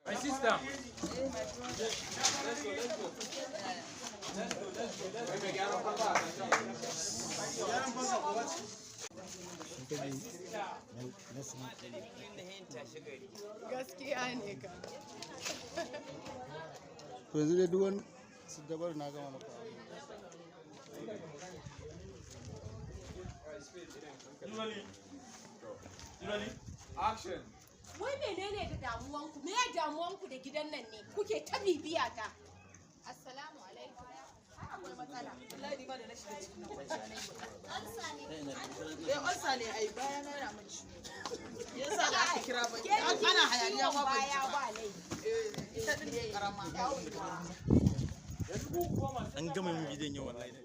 My sister. Gaskiya ne ka. To yanzu dai duk wani dabar na gama maka. Action. Wai menene da damuwanku? Me ya damuwanku da gidan nan ne? Kuke ta bibiya ta. Assalamu alaikum. Ai akwai matsala. Wallahi ba da na shiga cikin kwanciya ne. Ansa ne. Olsa ne ai baya na yana min ciwo. Yasa da aka kira ba. Ana hayaniya ma ban baya ji ba ba. laifi. Ita din ne karama. An gama yin bidiyon yau wallahi.